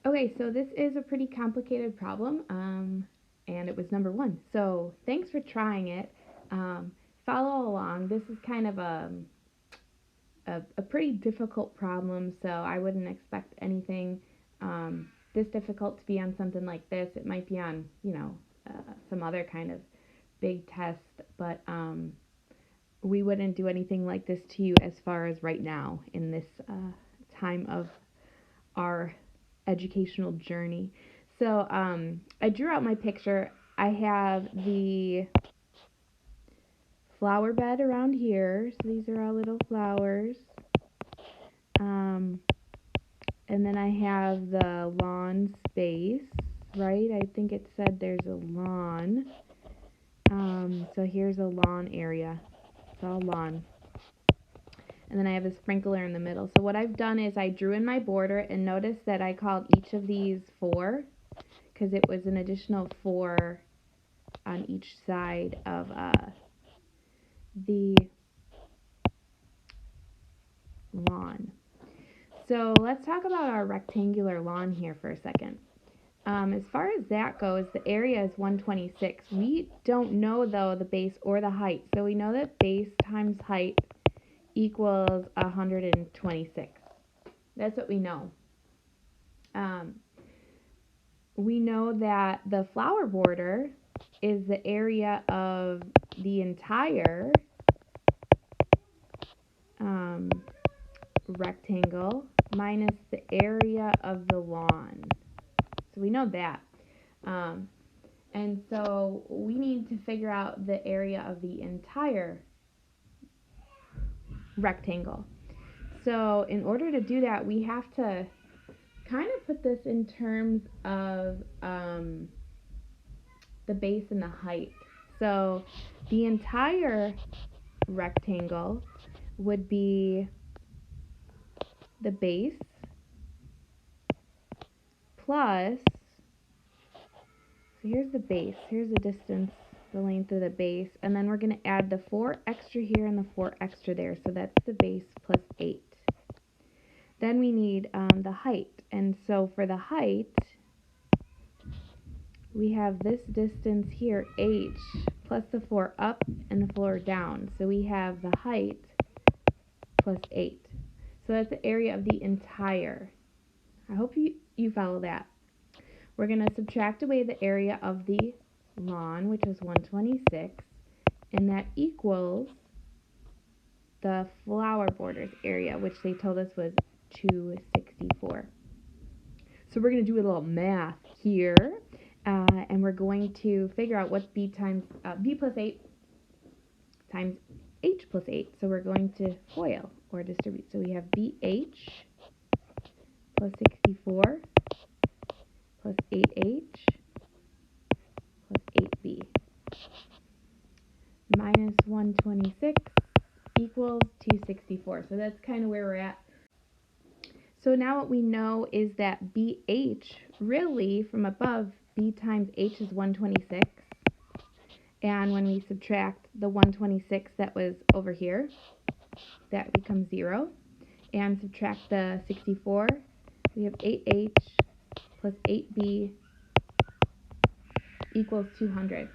Okay, so this is a pretty complicated problem, and it was number one. So thanks for trying it. Um, Follow along. This is kind of a pretty difficult problem, so I wouldn't expect anything this difficult to be on something like this. It might be on, some other kind of big test, but we wouldn't do anything like this to you as far as right now in this time of our educational journey. So I drew out my picture. I have the flower bed around here. So these are all little flowers. Um, and then I have the lawn space, right? I think it said there's a lawn. So here's a lawn area. It's all lawn. And then I have a sprinkler in the middle. So what I've done is I drew in my border, and notice that I called each of these 4 because it was an additional 4 on each side of the lawn. So let's talk about our rectangular lawn here for a second. As far as that goes, the area is 126. We don't know, though, the base or the height. So we know that base times height equals 126. That's what we know. We know that the flower border is the area of the entire rectangle minus the area of the lawn. So we know that. And so we need to figure out the area of the entire rectangle. So in order to do that, we have to kind of put this in terms of the base and the height. So the entire rectangle would be the base plus, so here's the base, here's the distance, the length of the base, and then we're going to add the 4 extra here and the 4 extra there, so that's the base plus 8. Then we need the height, and so for the height, we have this distance here, h, plus the 4 up and the 4 down, so we have the height plus 8. So that's the area of the entire. I hope you follow that. We're going to subtract away the area of the lawn, which is 126, and that equals the flower borders area, which they told us was 264. So we're going to do a little math here, and we're going to figure out what b plus 8 times h plus 8. So we're going to FOIL, or distribute. So we have bh plus 64 plus 8h plus 8b minus 126 equals 264. So that's kind of where we're at. So now what we know is that BH, really from above, B times H is 126. And when we subtract the 126 that was over here, that becomes 0. And subtract the 64, we have 8H plus 8B equals 200.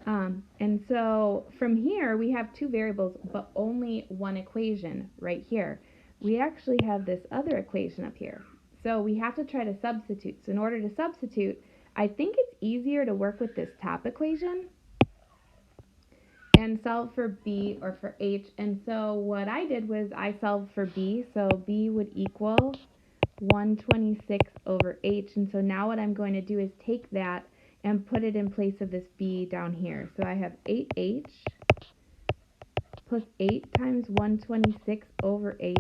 And so from here, we have 2 variables, but only one equation right here. We actually have this other equation up here. So we have to try to substitute. So in order to substitute, I think it's easier to work with this top equation and solve for B or for H. And so what I did was I solved for B. So B would equal 126 over H. And so now what I'm going to do is take that and put it in place of this B down here. So I have 8H plus 8 times 126 over H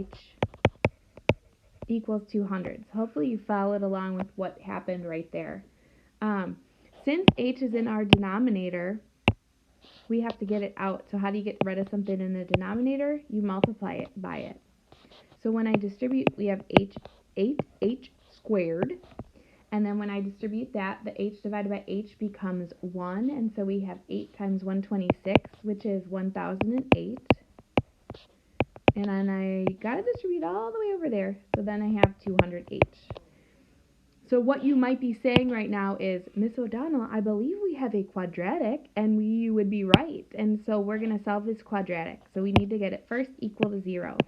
equals 200. So hopefully you followed along with what happened right there. Since H is in our denominator, we have to get it out. So how do you get rid of something in the denominator? You multiply it by it. So when I distribute, we have 8H squared. And then when I distribute that, the h divided by h becomes 1. And so we have 8 times 126, which is 1008. And then I got to distribute all the way over there. So then I have 200h. So what you might be saying right now is, Miss O'Donnell, I believe we have a quadratic, and we would be right. And so we're going to solve this quadratic. So we need to get it first equal to 0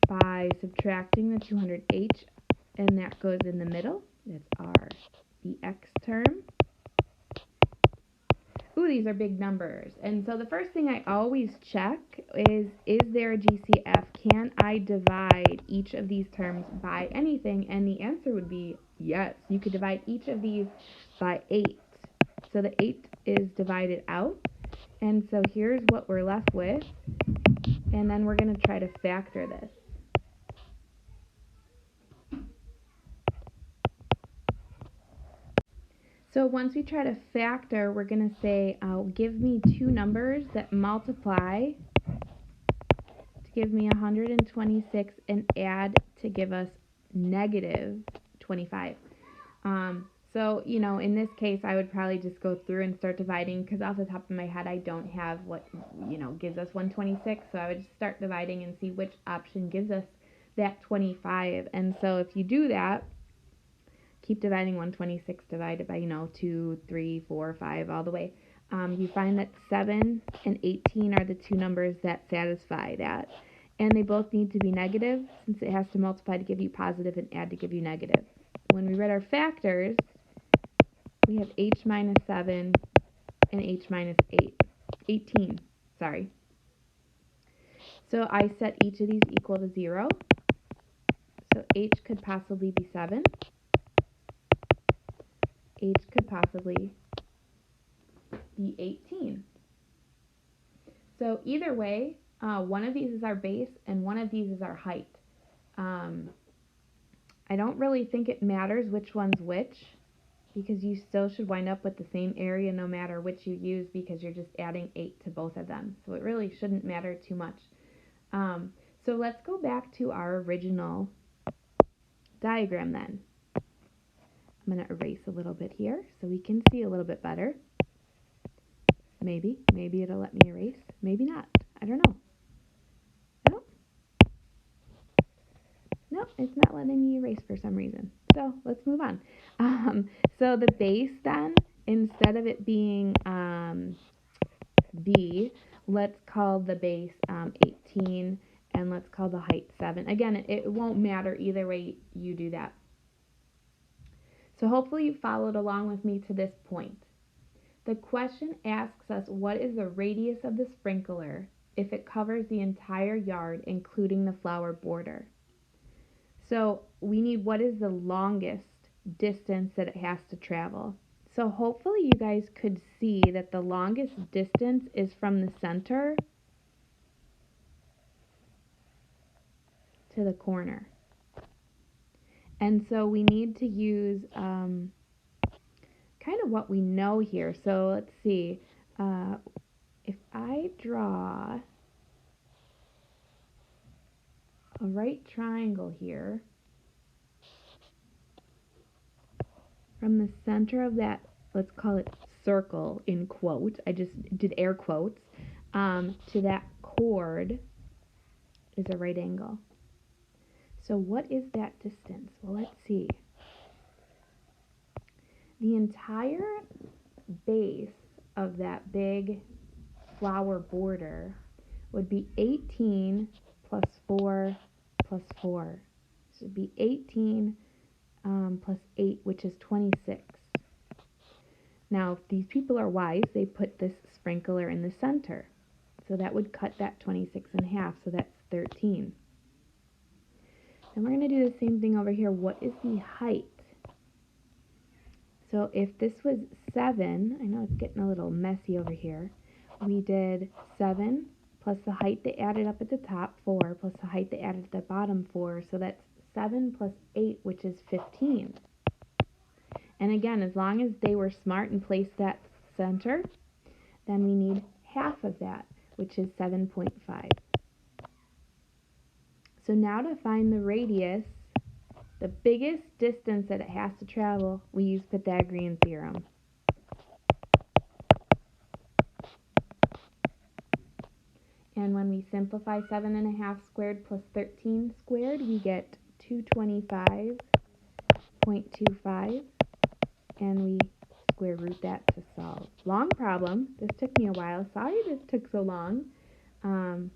by subtracting the 200h, and that goes in the middle. That's r. The x term. Ooh, these are big numbers. And so the first thing I always check is there a GCF? Can I divide each of these terms by anything? And the answer would be yes. You could divide each of these by 8. So the 8 is divided out. And so here's what we're left with. And then we're going to try to factor this. So once we try to factor, we're going to say, give me two numbers that multiply to give me 126 and add to give us negative 25. So, you know, in this case, I would probably just go through and start dividing, because off the top of my head, I don't have what, you know, gives us 126. So I would just start dividing and see which option gives us that 25. And so if you do that, keep dividing 126 divided by, 2, 3, 4, 5, all the way. You find that 7 and 18 are the two numbers that satisfy that. And they both need to be negative, since it has to multiply to give you positive and add to give you negative. When we read our factors, we have h minus 7 and h minus 18. Sorry. So I set each of these equal to 0. So h could possibly be 7. H could possibly be 18. So either way, one of these is our base and one of these is our height. I don't really think it matters which one's which, because you still should wind up with the same area no matter which you use, because you're just adding 8 to both of them. So it really shouldn't matter too much. So let's go back to our original diagram then. I'm going to erase a little bit here so we can see a little bit better. Maybe it'll let me erase. Maybe not. I don't know. Nope, it's not letting me erase for some reason. So let's move on. So the base then, instead of it being B, let's call the base 18, and let's call the height 7. Again, it won't matter either way you do that. So hopefully you followed along with me to this point. The question asks us, what is the radius of the sprinkler if it covers the entire yard, including the flower border? So we need what is the longest distance that it has to travel. So hopefully you guys could see that the longest distance is from the center to the corner. And so we need to use kind of what we know here. So let's see. If I draw a right triangle here, from the center of that, let's call it circle in quotes, I just did air quotes, to that chord is a right angle. So what is that distance? Well, let's see. The entire base of that big flower border would be 18 plus 4 plus 4. So it would be 18 plus 8, which is 26. Now, if these people are wise, they put this sprinkler in the center. So that would cut that 26 in half, so that's 13. And we're going to do the same thing over here. What is the height? So if this was 7, I know it's getting a little messy over here. We did 7 plus the height they added up at the top, 4, plus the height they added at the bottom, 4. So that's 7 plus 8, which is 15. And again, as long as they were smart and placed that center, then we need half of that, which is 7.5. So now to find the radius, the biggest distance that it has to travel, we use Pythagorean theorem. And when we simplify 7.5 squared plus 13 squared, we get 225 0.25, and we square root that to solve. Long problem. This took me a while. Sorry this took so long. And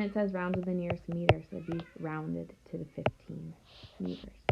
it says round to the nearest meter, so it'd be rounded to the 15 meters.